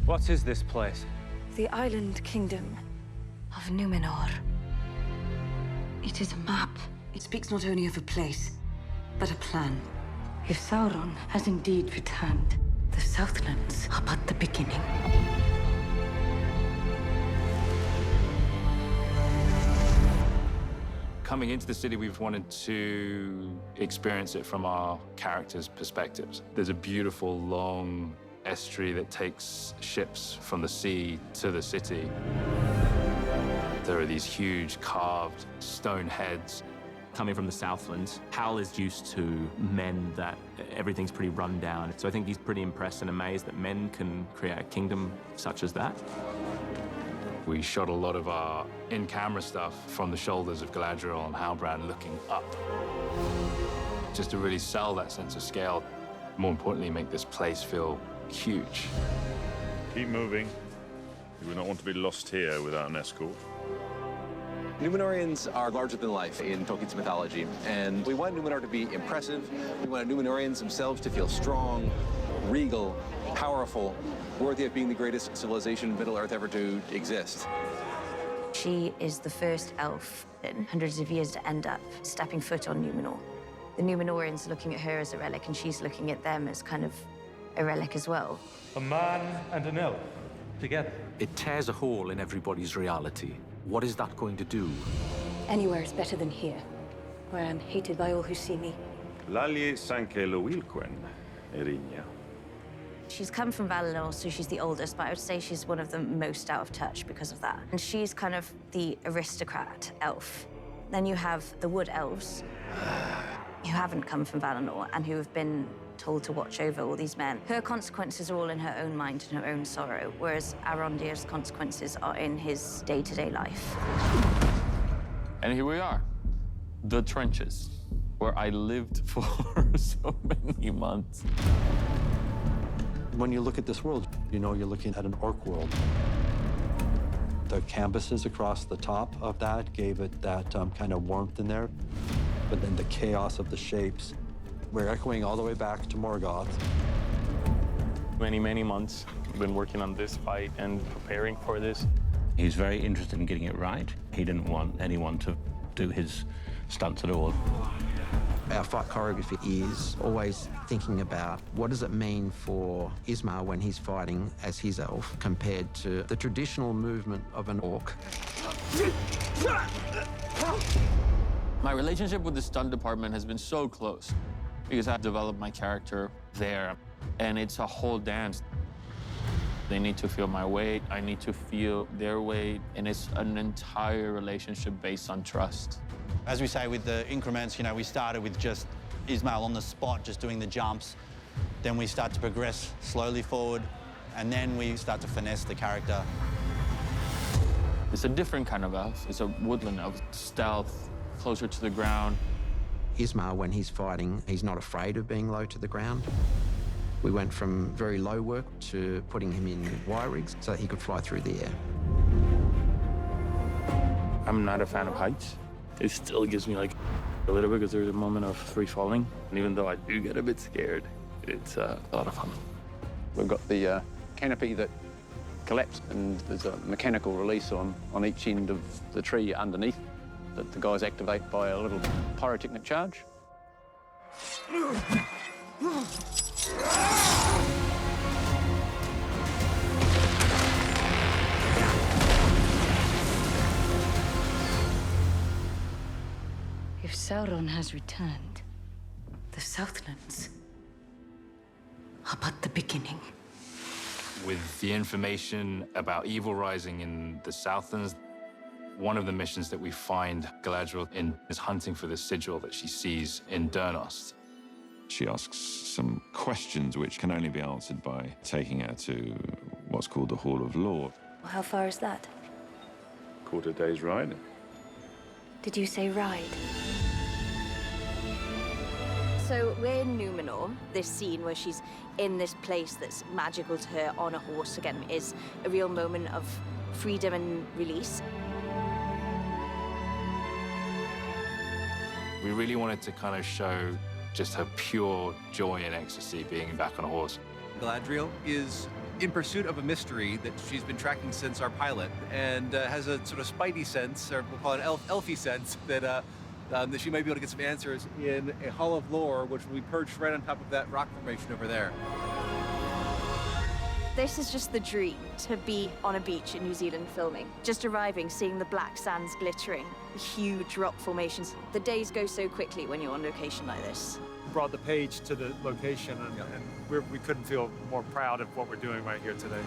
What is this place? The island kingdom of Numenor. It is a map. It speaks not only of a place, but a plan. If Sauron has indeed returned, the Southlands are but the beginning. Coming into the city, we've wanted to experience it from our characters' perspectives. There's a beautiful, long estuary that takes ships from the sea to the city. There are these huge carved stone heads. Coming from the Southlands, Hal is used to men that everything's pretty run down. So I think he's pretty impressed and amazed that men can create a kingdom such as that. We shot a lot of our in-camera stuff from the shoulders of Galadriel and Halbrand looking up, just to really sell that sense of scale. More importantly, make this place feel huge. Keep moving. You would not want to be lost here without an escort. Numenorians are larger than life in Tolkien's mythology, and we want Numenor to be impressive. We want Numenorians themselves to feel strong, regal, powerful, worthy of being the greatest civilization Middle-earth ever to exist. She is the first elf in hundreds of years to end up stepping foot on Numenor. The Numenorians are looking at her as a relic, and she's looking at them as kind of a relic as well. A man and an elf together. It tears a hole in everybody's reality. What is that going to do? Anywhere is better than here, where I'm hated by all who see me. Lalje sanke loilquen, Erinia. She's come from Valinor, so she's the oldest, but I would say she's one of the most out of touch because of that. And she's kind of the aristocrat elf. Then you have the wood elves, who haven't come from Valinor and who have been told to watch over all these men. Her consequences are all in her own mind and her own sorrow, whereas Arondir's consequences are in his day-to-day life. And here we are, the trenches, where I lived for so many months. When you look at this world, you know you're looking at an orc world. The canvases across the top of that gave it that kind of warmth in there, but then the chaos of the shapes. We're echoing all the way back to Morgoth. Many months I've been working on this fight and preparing for this. He's very interested in getting it right. He didn't want anyone to do his stunts at all. Our fight choreography is always thinking about what does it mean for Ismail when he's fighting as his elf compared to the traditional movement of an orc. My relationship with the stunt department has been so close because I've developed my character there, and it's a whole dance. They need to feel my weight, I need to feel their weight, and it's an entire relationship based on trust. As we say with the increments, you know, we started with just Ismail on the spot, just doing the jumps. Then we start to progress slowly forward, and then we start to finesse the character. It's a different kind of elf. It's a woodland elf, stealth, closer to the ground. Ismail, when he's fighting, he's not afraid of being low to the ground. We went from very low work to putting him in wire rigs so that he could fly through the air. I'm not a fan of heights. It still gives me like a little bit because there's a moment of free falling. And even though I do get a bit scared, it's a lot of fun. We've got the canopy that collapsed, and there's a mechanical release on each end of the tree underneath that the guys activate by a little pyrotechnic charge. If Sauron has returned, the Southlands are but the beginning. With the information about evil rising in the Southlands, one of the missions that we find Galadriel in is hunting for the sigil that she sees in Durnost. She asks some questions which can only be answered by taking her to what's called the Hall of Lore. How far is that? Quarter day's ride. Did you say ride? So we're in Numenor. This scene where she's in this place that's magical to her on a horse, again, is a real moment of freedom and release. We really wanted to kind of show just her pure joy and ecstasy being back on a horse. Galadriel is in pursuit of a mystery that she's been tracking since our pilot, and has a sort of spidey sense, or we'll call it an elfy sense, that she might be able to get some answers in a Hall of Lore, which will be perched right on top of that rock formation over there. This is just the dream, to be on a beach in New Zealand filming. Just arriving, seeing the black sands glittering, the huge rock formations. The days go so quickly when you're on location like this. Brought the page to the location, and we couldn't feel more proud of what we're doing right here today.